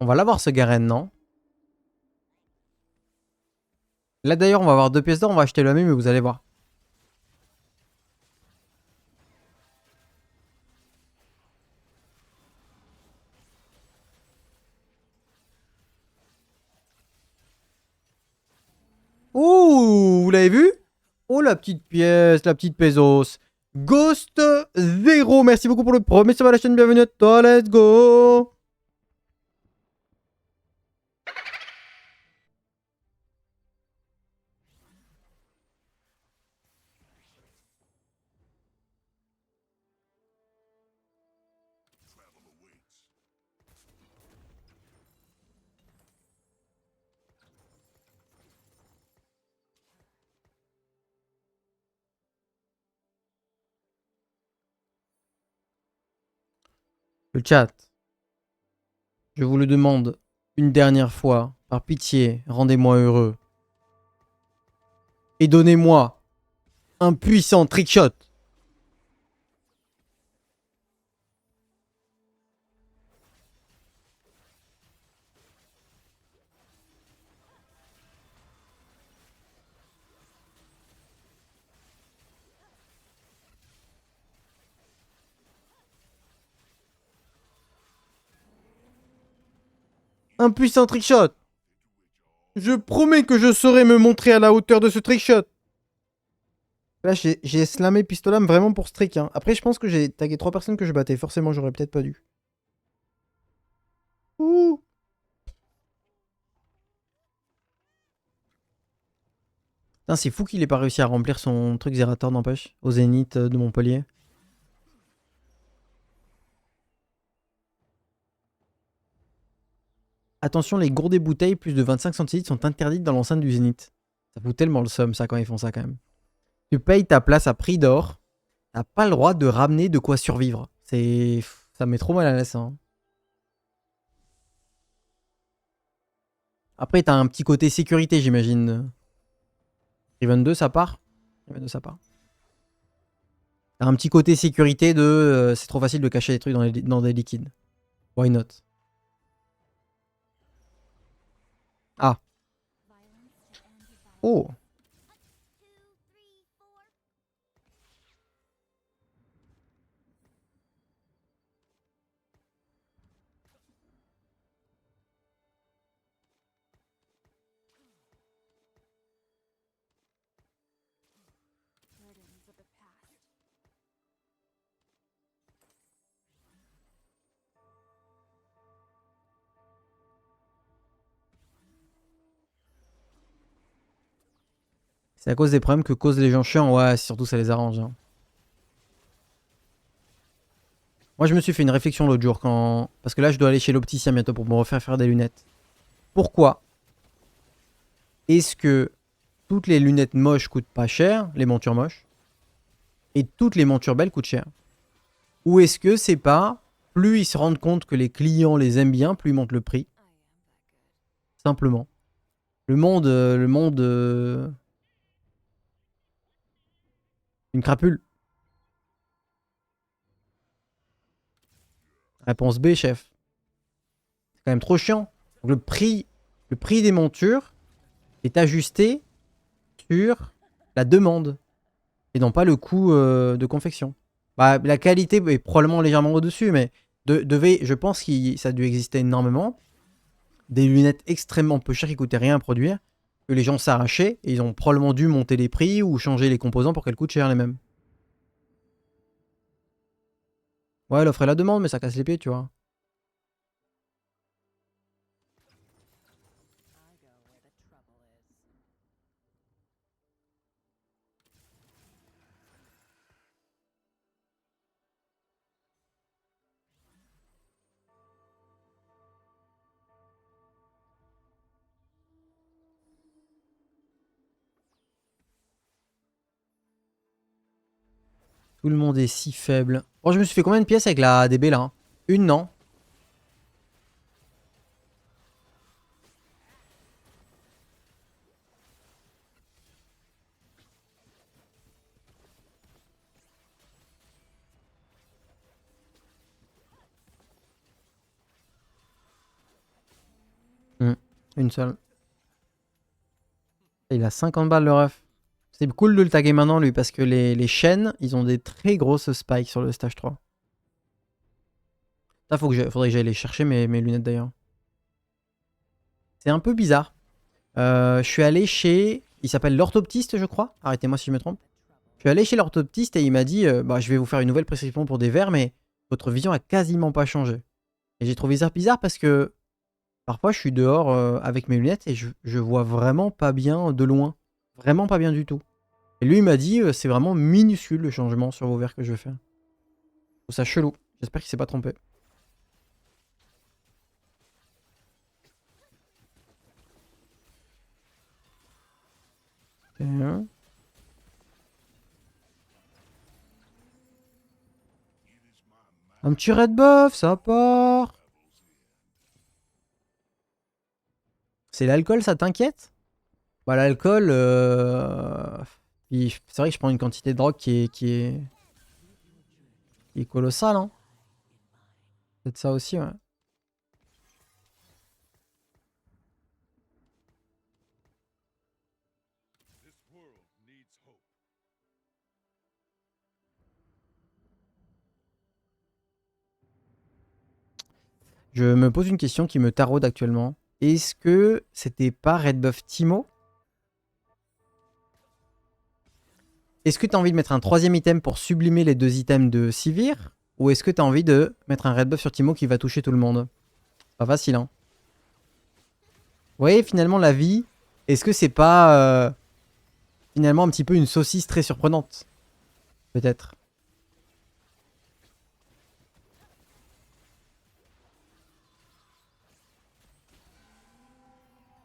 On va l'avoir ce Garen, non? Là d'ailleurs, on va avoir 2 pièces d'or, on va acheter le ami, mais vous allez voir. Ouh, vous l'avez vu? Oh, la petite pièce, la petite pesos. Ghost 0, merci beaucoup pour le premier sur la chaîne, bienvenue à toi, let's go. Le chat, je vous le demande une dernière fois, par pitié, rendez-moi heureux. Et donnez-moi un puissant trickshot. Un puissant trickshot. Je promets que je saurai me montrer à la hauteur de ce trickshot. Là, j'ai slamé Pistolam vraiment pour ce trick. Hein. Après, je pense que j'ai tagué 3 personnes que je battais. Forcément, j'aurais peut-être pas dû. Ouh. C'est fou qu'il ait pas réussi à remplir son truc Zerator, n'empêche, au Zénith de Montpellier. Attention, les gourdes des bouteilles plus de 25 centilitres sont interdites dans l'enceinte du Zénith. Ça fout tellement le seum, ça, quand ils font ça, quand même. Tu payes ta place à prix d'or. T'as pas le droit de ramener de quoi survivre. C'est... Ça me met trop mal à l'aise, hein. Après, t'as un petit côté sécurité, j'imagine. Riven 2, ça part. Riven 2, ça part. T'as un petit côté sécurité de... c'est trop facile de cacher des trucs dans des liquides. Why not? Ah. Oh. C'est à cause des problèmes que causent les gens chiants. Ouais, surtout ça les arrange. Hein. Moi, je me suis fait une réflexion l'autre jour quand... Parce que là, je dois aller chez l'opticien bientôt pour me refaire faire des lunettes. Pourquoi est-ce que toutes les lunettes moches coûtent pas cher, les montures moches, et toutes les montures belles coûtent cher? Ou est-ce que c'est pas... Plus ils se rendent compte que les clients les aiment bien, plus ils montent le prix. Simplement. Le monde... Une crapule. Réponse B, chef. C'est quand même trop chiant. Donc le prix des montures est ajusté sur la demande et non pas le coût de confection. Bah, la qualité est probablement légèrement au-dessus, mais je pense que ça a dû exister énormément. Des lunettes extrêmement peu chères qui coûtaient rien à produire, que les gens s'arrachaient et ils ont probablement dû monter les prix ou changer les composants pour qu'elles coûtent cher les mêmes. Ouais, l'offre et la demande, mais ça casse les pieds, tu vois. Tout le monde est si faible. Bon, je me suis fait combien de pièces avec la DB là? Une, non? Une seule. Il a 50 balles le ref. C'est cool de le taguer maintenant lui parce que les chaînes, ils ont des très grosses spikes sur le stage 3. Ça faudrait que j'aille les chercher mes lunettes d'ailleurs. C'est un peu bizarre. Je suis allé chez... Il s'appelle l'orthoptiste je crois. Arrêtez-moi si je me trompe. Je suis allé chez l'orthoptiste et il m'a dit bah, je vais vous faire une nouvelle prescription pour des verres mais votre vision a quasiment pas changé. Et j'ai trouvé ça bizarre parce que parfois je suis dehors avec mes lunettes et je vois vraiment pas bien de loin. Vraiment pas bien du tout. Et lui il m'a dit c'est vraiment minuscule le changement sur vos verres que je vais faire. Je trouve ça chelou. J'espère qu'il s'est pas trompé. Un petit red buff, ça part. C'est l'alcool, ça t'inquiète? Bah l'alcool, c'est vrai que je prends une quantité de drogue qui est colossale. Hein. Peut-être ça aussi, ouais. Je me pose une question qui me taraude actuellement. Est-ce que c'était pas Red Buff Timo? Est-ce que t'as envie de mettre un troisième item pour sublimer les deux items de Sivir? Ou est-ce que t'as envie de mettre un Red Buff sur Timo qui va toucher tout le monde? Pas facile, hein. Vous voyez, finalement, la vie, est-ce que c'est pas finalement un petit peu une saucisse très surprenante? Peut-être.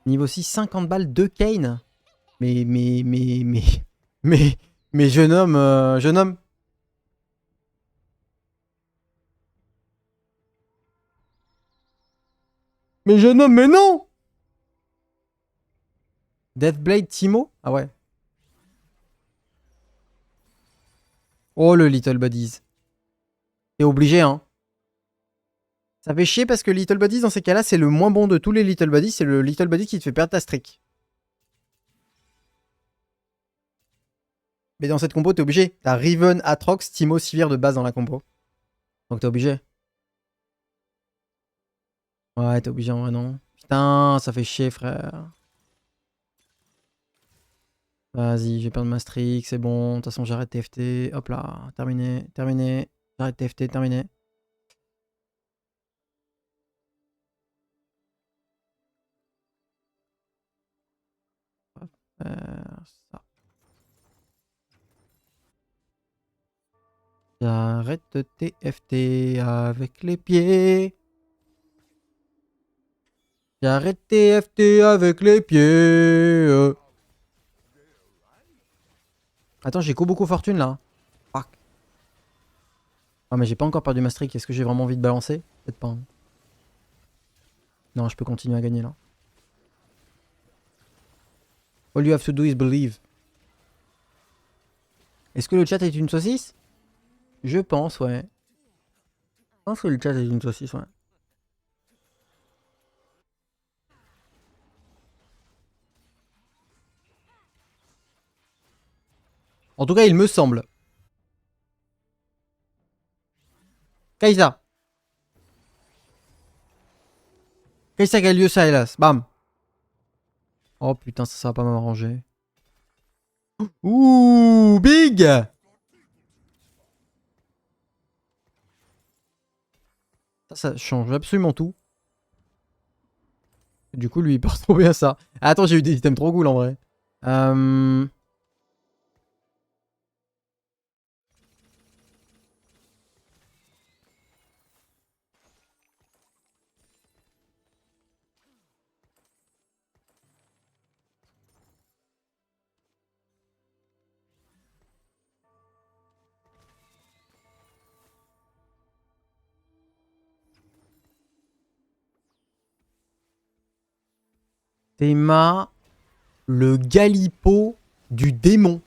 Niveau 6, 50 balles, 2 Kane. Mais, mais, mais jeune homme, jeune homme. Mais jeune homme, mais non! Deathblade Timo? Ah ouais. Oh le Little Buddies. T'es obligé, hein. Ça fait chier parce que Little Buddies, dans ces cas-là, c'est le moins bon de tous les Little Buddies. C'est le Little Buddy qui te fait perdre ta streak. Mais dans cette combo, t'es obligé. T'as Riven, Atrox, Timo, Sivir de base dans la combo. Donc t'es obligé. Ouais, t'es obligé en vrai, non. Putain, ça fait chier, frère. Vas-y, je vais perdre ma streak, c'est bon. De toute façon, j'arrête TFT. Hop là, terminé, terminé. J'arrête TFT, terminé. Ça. J'arrête TFT avec les pieds. J'arrête TFT avec les pieds. Attends, j'ai beaucoup fortune là. Fuck. Ah, mais j'ai pas encore perdu ma streak. Est-ce que j'ai vraiment envie de balancer? Peut-être pas. Hein. Non, je peux continuer à gagner là. All you have to do is believe. Est-ce que le chat est une saucisse? Je pense, ouais. Je pense que le chat est une saucisse, ouais. En tout cas, il me semble. Kaisa. Kaisa Gallius Silas. Bam. Oh putain, ça va pas m'arranger. Ouh, big. Ça change absolument tout. Du coup, lui, il part trop bien ça. Ah, attends, j'ai eu des items trop cool en vrai. Euh... Théma, le Galipo du démon.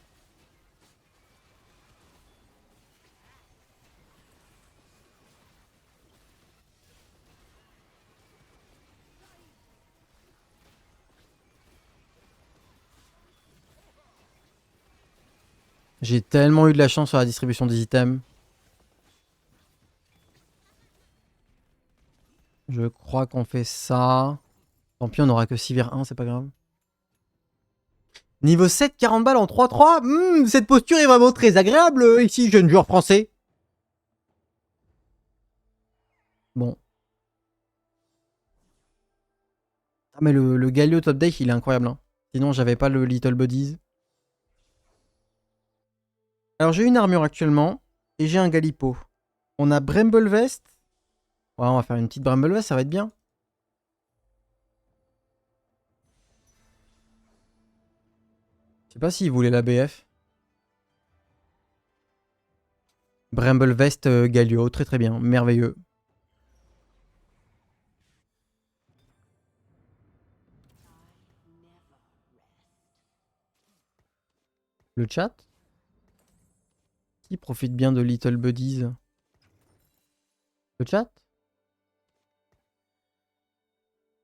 J'ai tellement eu de la chance sur la distribution des items. Je crois qu'on fait ça. Tant pis, on aura que 6 vers 1, c'est pas grave. Niveau 7, 40 balles en 3-3. Cette posture est vraiment très agréable ici, jeune joueur français. Bon. Ah mais le Galio top deck, il est incroyable. Hein. Sinon, j'avais pas le Little Bodies. Alors, j'ai une armure actuellement. Et j'ai un Galipo. On a Bramble Vest. Ouais, on va faire une petite Bramble Vest, ça va être bien. Je sais pas s'il voulait la BF. Bramble Vest Galio, très très bien, merveilleux. Le chat qui profite bien de Little Buddies? Le chat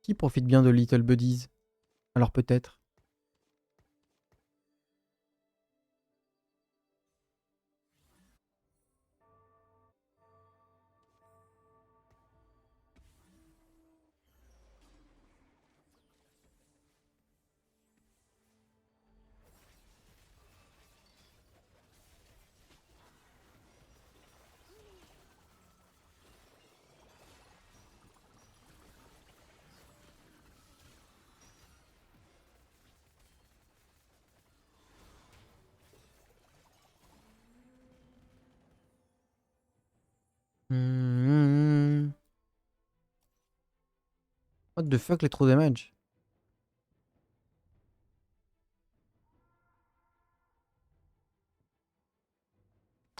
qui profite bien de Little Buddies? Alors peut-être. What the fuck les trop damage?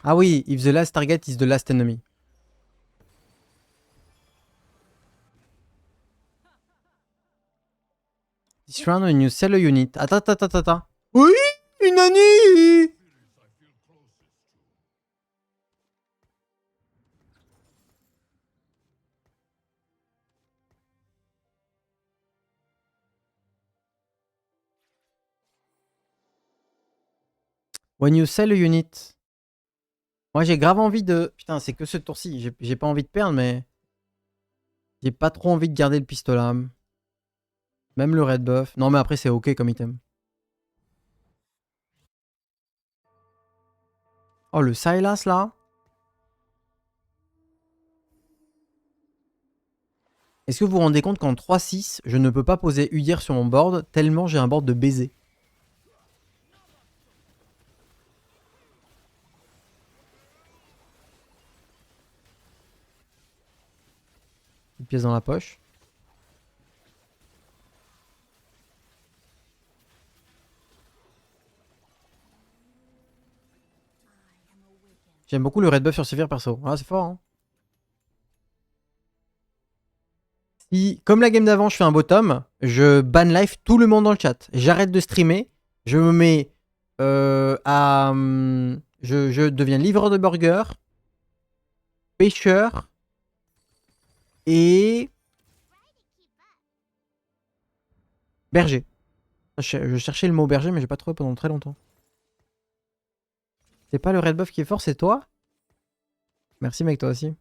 Ah oui, if the last target is the last enemy. This round when you sell a unit. Attends. Oui, une Nani. When you sell a unit. Moi j'ai grave envie de... Putain, c'est que ce tour-ci. J'ai pas envie de perdre, mais... J'ai pas trop envie de garder le pistolet. Même le red buff. Non mais après c'est ok comme item. Oh le Silas là. Est-ce que vous vous rendez compte qu'en 3-6, je ne peux pas poser Udir sur mon board tellement j'ai un board de baiser. Une pièce dans la poche. J'aime beaucoup le red buff sur Sévir perso. Ah c'est fort hein. Si, comme la game d'avant, je fais un bottom, je ban life tout le monde dans le chat. J'arrête de streamer. Je me mets je deviens livreur de burger, pêcheur et berger. Je cherchais le mot berger, mais j'ai pas trouvé pendant très longtemps. C'est pas le red buff qui est fort, c'est toi? Merci mec, toi aussi.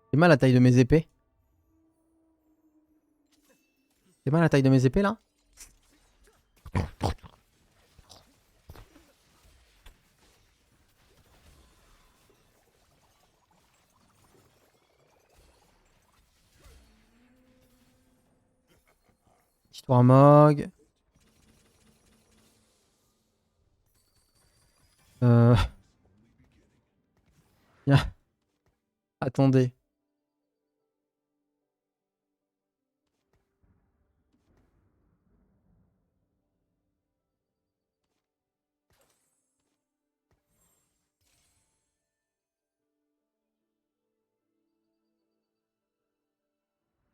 C'est mal la taille de mes épées. C'est mal la taille de mes épées là? Histoire Mog. Bien. Attendez.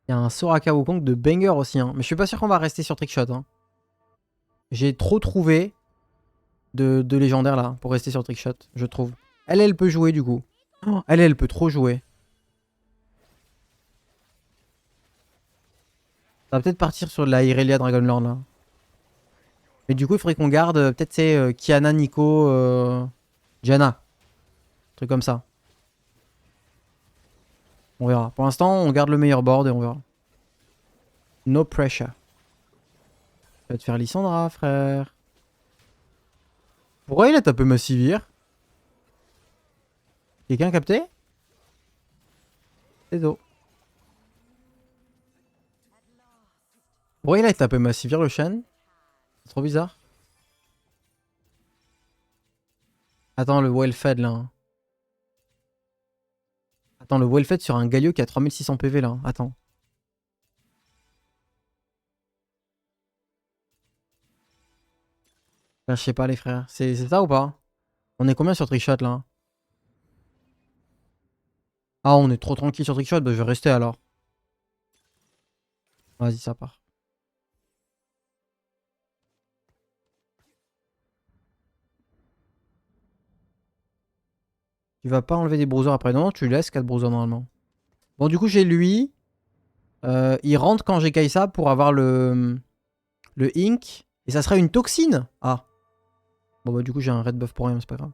Il y a un Soraka Wukong de banger aussi. Hein. Mais je suis pas sûr qu'on va rester sur Trickshot. Hein. J'ai trop trouvé de légendaires là pour rester sur Trickshot, je trouve. Elle peut jouer du coup. Oh, elle peut trop jouer. Ça va peut-être partir sur de la Irelia Dragonlord là. Mais du coup, il faudrait qu'on garde peut-être c'est Kiana, Nico, Jana. Un truc comme ça. On verra. Pour l'instant, on garde le meilleur board et on verra. No pressure. Tu vas te faire Lissandra, frère. Pourquoi il a tapé Massivir? Quelqu'un a capté? C'est dos. Pourquoi il a tapé Massivir le Shen? C'est trop bizarre. Attends, le well-fed là. Hein. Attends, le well-fed sur un Galio qui a 3600 PV là. Hein. Attends. Là, je sais pas les frères. C'est ça ou pas? On est combien sur Trickshot là? Ah, on est trop tranquille sur Trickshot. Bah, je vais rester alors. Vas-y, ça part. Tu vas pas enlever des bruisers après. Non, tu laisses 4 bruisers normalement. Bon, du coup, j'ai lui. Il rentre quand j'ai Kaisa pour avoir le ink. Et ça sera une toxine. Ah. Bon, bah, du coup, j'ai un red buff pour rien, mais c'est pas grave.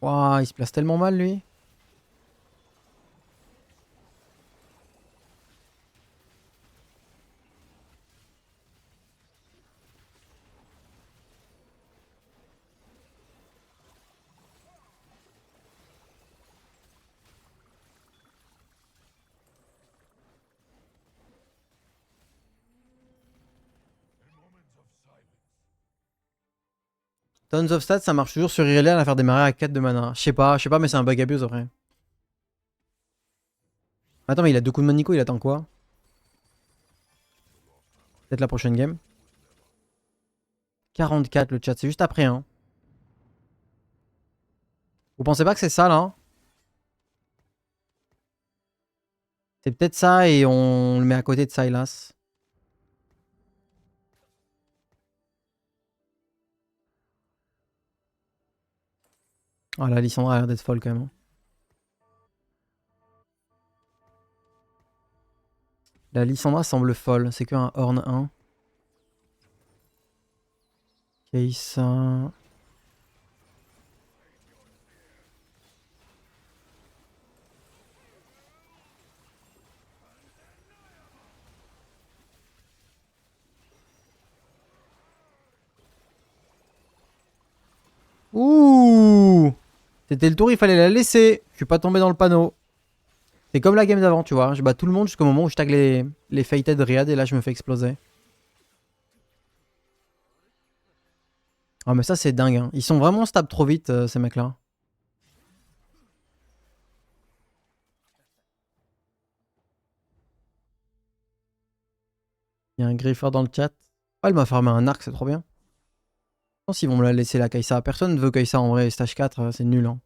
Waouh, il se place tellement mal, lui. Tons of Stats, ça marche toujours sur Irelia à faire démarrer à 4 de mana. Je sais pas, mais c'est un bug abuse après. Attends, mais il a 2 coups de Manico, il attend quoi? Peut-être la prochaine game. 44 le chat, c'est juste après, hein. Vous pensez pas que c'est ça, là? Hein? C'est peut-être ça et on le met à côté de Silas. Ah, la Lissandra a l'air d'être folle quand même. Hein. La Lissandra semble folle, c'est qu'un Horn 1. Case. Ouh! C'était le tour, il fallait la laisser. Je suis pas tombé dans le panneau. C'est comme la game d'avant, tu vois. Je bats tout le monde jusqu'au moment où je tag les Fated Riyad et là je me fais exploser. Ah mais ça c'est dingue. Hein. Ils sont vraiment stab trop vite ces mecs là. Il y a un griffeur dans le chat. Oh, elle m'a farmé un arc, c'est trop bien. Je pense qu'ils vont me la laisser la Kai'Sa. Personne ne veut Kai'Sa en vrai. Stage 4, c'est nul. Hein.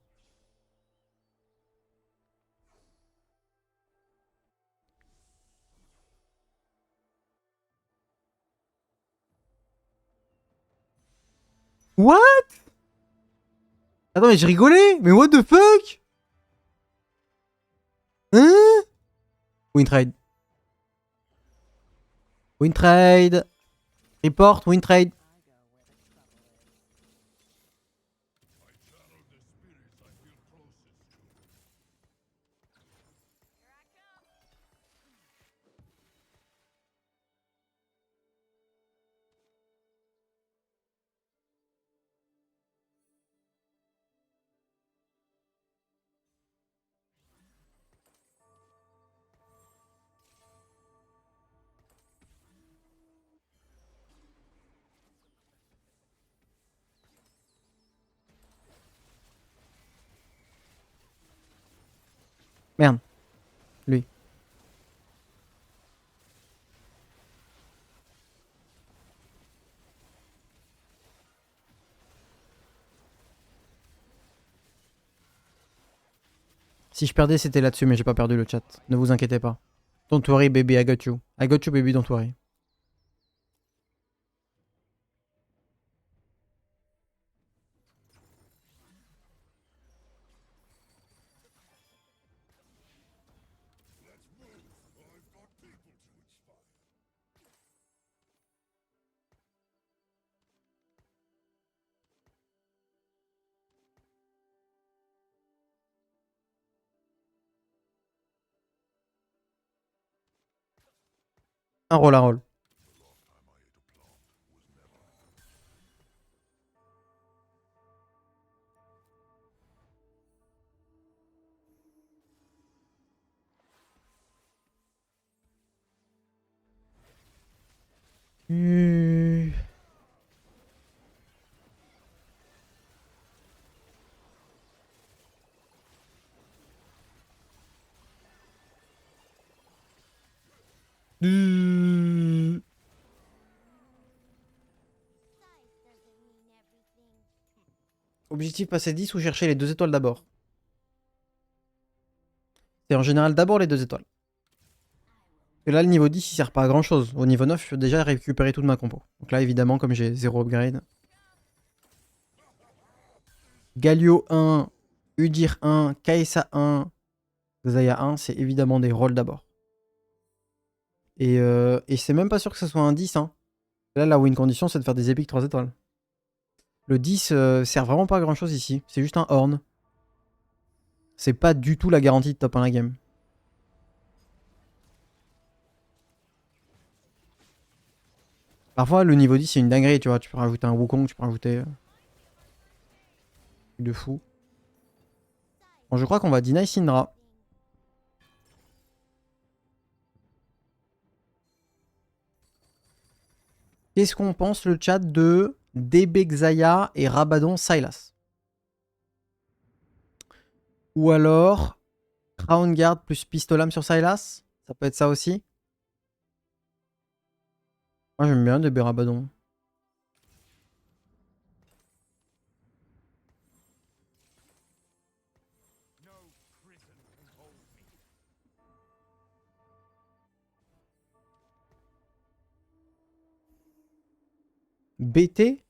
What? Attends mais je rigolais. Mais what the fuck? Hein? Win trade. Win trade. Report, win trade. Merde. Lui. Si je perdais, c'était là-dessus, mais j'ai pas perdu le chat. Ne vous inquiétez pas. Don't worry, baby, I got you. I got you, baby, don't worry. Un roll à roll. Objectif passer 10 ou chercher les 2 étoiles d'abord. C'est en général d'abord les 2 étoiles. Et là, le niveau 10, il sert pas à grand chose. Au niveau 9, je peux déjà récupérer toute ma compo. Donc là, évidemment, comme j'ai 0 upgrade. Galio 1, Udyr 1, Kai'Sa 1, Xayah 1, c'est évidemment des rolls d'abord. Et c'est même pas sûr que ce soit un 10. Hein. Là, la win condition, c'est de faire des épiques 3 étoiles. Le 10 sert vraiment pas à grand chose ici. C'est juste un horn. C'est pas du tout la garantie de top 1 la game. Parfois, le niveau 10, c'est une dinguerie, tu vois. Tu peux rajouter un Wukong, tu peux rajouter... de fou. Bon, je crois qu'on va deny Syndra. Qu'est-ce qu'on pense, le chat, de DB Xayah et Rabadon Sylas? Ou alors, Crown Guard plus Pistolam sur Sylas? Ça peut être ça aussi. Moi, j'aime bien DB Rabadon. BT?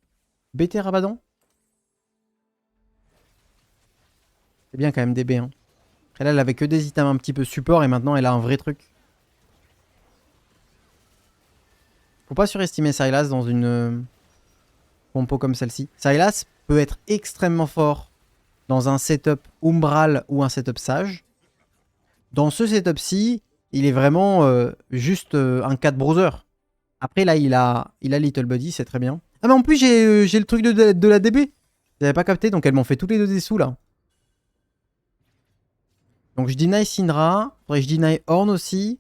BT Rabadon? C'est bien quand même DB. Hein. Après là, elle avait que des items un petit peu support et maintenant elle a un vrai truc. Faut pas surestimer Sylas dans une compo comme celle-ci. Sylas peut être extrêmement fort dans un setup Umbral ou un setup Sage. Dans ce setup-ci, il est vraiment juste un 4 browser. Après là, il a Little Buddy, c'est très bien. Ah mais en plus j'ai le truc de la DB. J'avais pas capté, donc elles m'ont fait tous les deux des sous là. Donc je deny Syndra, faudrait que je deny Horn aussi.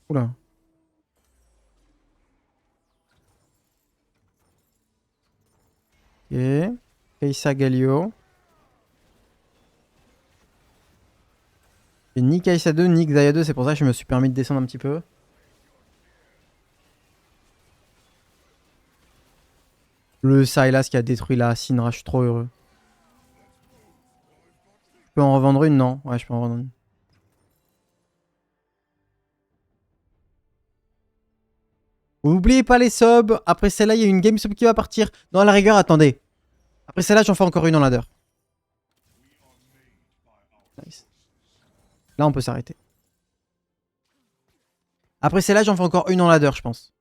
Oula. Ok. Kai'Sa Galio. Et ni Kai'Sa 2 ni Xayah 2, c'est pour ça que je me suis permis de descendre un petit peu. Le Sylas qui a détruit la Syndra, je suis trop heureux. Je peux en revendre une, non? Ouais, je peux en revendre une. Vous n'oubliez pas les subs. Après celle-là, il y a une game sub qui va partir. Non, à la rigueur, attendez. Après celle-là, j'en fais encore une en ladder. Nice. Là, on peut s'arrêter. Après celle-là, j'en fais encore une en ladder, je pense.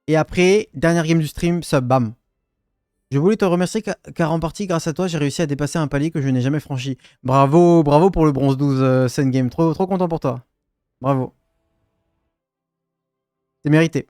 Et après, dernière game du stream, sub, bam. Je voulais te remercier car en partie, grâce à toi, j'ai réussi à dépasser un palier que je n'ai jamais franchi. Bravo, bravo pour le bronze 12 Send Trop content pour toi. Bravo. C'est mérité.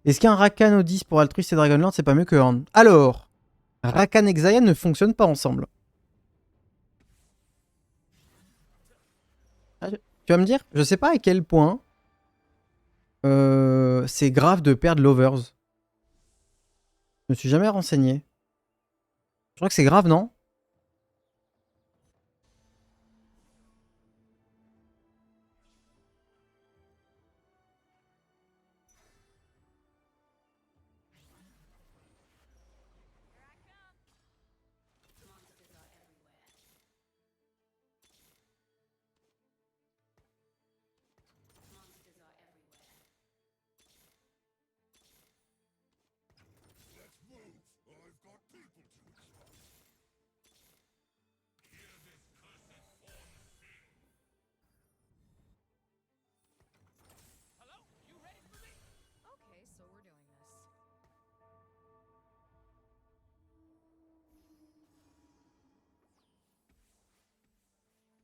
Est-ce qu'un Rakan au 10 pour Altruiste et Dragonlord, c'est pas mieux que Horn? Alors, Rakan et Xayah ne fonctionnent pas ensemble. Tu vas me dire, je sais pas à quel point c'est grave de perdre Lovers. Je me suis jamais renseigné. Je crois que c'est grave, non?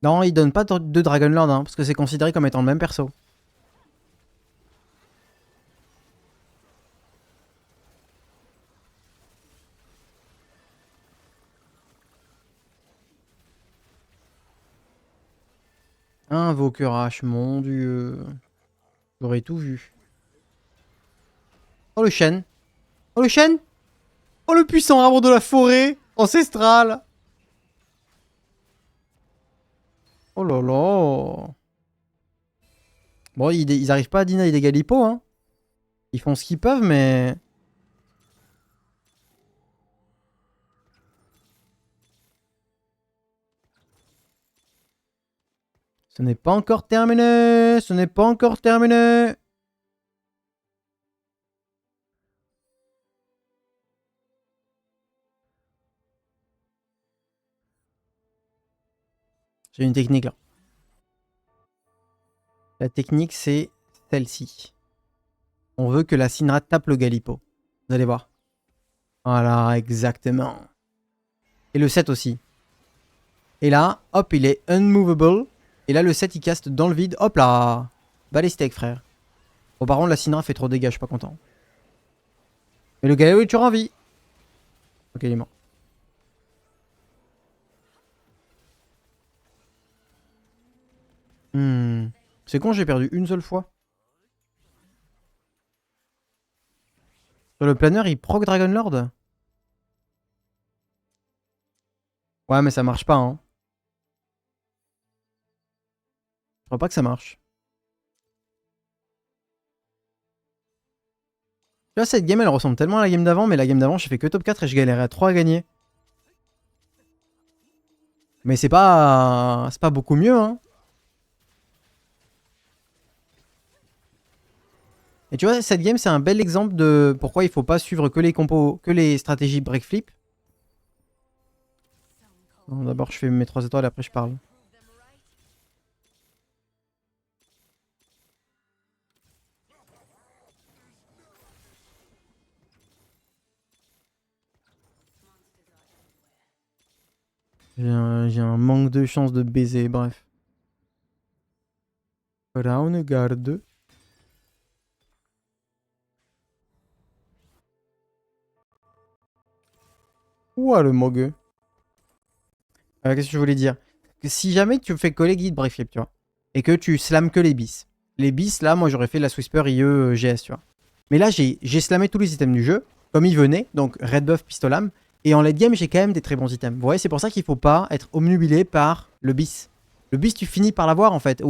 Non, il donne pas de Dragonlord, hein, parce que c'est considéré comme étant le même perso. Invoqueur H, mon dieu. J'aurais tout vu. Oh le chêne. Oh le chêne. Oh le puissant arbre de la forêt ancestral. Oh là là. Bon, ils arrivent pas à deny des Galipo, hein. Ils font ce qu'ils peuvent, mais... Ce n'est pas encore terminé. Ce n'est pas encore terminé. J'ai une technique là. La technique, c'est celle-ci. On veut que la Syndra tape le Galipo. Vous allez voir. Voilà, exactement. Et le 7 aussi. Et là, hop, il est unmovable. Et là, le 7, il caste dans le vide. Hop là. Balistek, frère. Bon, par contre, la Syndra fait trop de dégâts, je suis pas content. Mais le Galipo est toujours en vie. Ok, il est mort. C'est con, j'ai perdu une seule fois. Sur le planeur, il proc Dragonlord. Ouais, mais ça marche pas, hein. Je crois pas que ça marche. Là, cette game, elle ressemble tellement à la game d'avant, mais la game d'avant, j'ai fait que top 4 et je galérais à 3 à gagner. Mais c'est pas beaucoup mieux, hein. Et tu vois, cette game, c'est un bel exemple de pourquoi il faut pas suivre que les compos, que les stratégies break flip. D'abord, je fais mes 3 étoiles, après je parle. J'ai un manque de chance de baiser, bref. Crown garde. Ouah, le mogueux. Qu'est-ce que je voulais dire? Que si jamais tu fais que les guides break flip, tu vois, et que tu slams que les bis. Les bis, là, moi, j'aurais fait la Whisper IE GS, tu vois. Mais là, j'ai slamé tous les items du jeu, comme ils venaient, donc red buff, pistolam. Et en late game, j'ai quand même des très bons items. Vous voyez, c'est pour ça qu'il faut pas être omnubilé par le bis. Le bis, tu finis par l'avoir, en fait.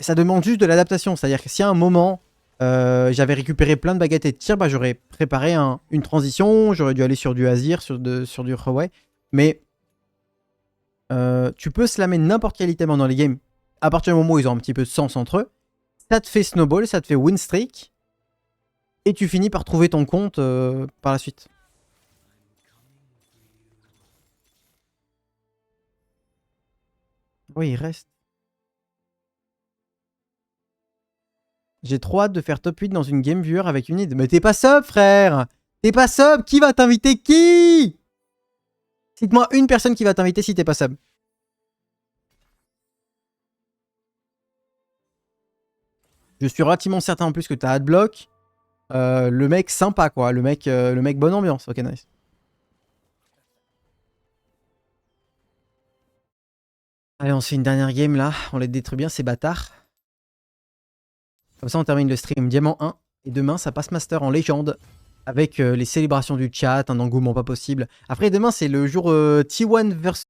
Ça demande juste de l'adaptation. C'est-à-dire que si à un moment, j'avais récupéré plein de baguettes et de tir, bah, j'aurais préparé une transition, j'aurais dû aller sur du Azir, sur du Huawei. Mais tu peux slammer n'importe quel item dans les games. À partir du moment où ils ont un petit peu de sens entre eux, ça te fait snowball, ça te fait win streak. Et tu finis par trouver ton compte par la suite. Oui, il reste. J'ai trop hâte de faire top 8 dans une game viewer avec une idée. Mais t'es pas sub, frère! T'es pas sub! Qui va t'inviter? Qui? Cite-moi une personne qui va t'inviter si t'es pas sub. Je suis relativement certain en plus que t'as adblock. Le mec sympa, quoi. Le mec bonne ambiance. Ok, nice. Allez, on se fait une dernière game là. On les détruit bien, ces bâtards. Comme ça, on termine le stream Diamant 1. Et demain, ça passe Master en légende. avec les célébrations du chat, un engouement pas possible. Après, demain, c'est le jour T1 versus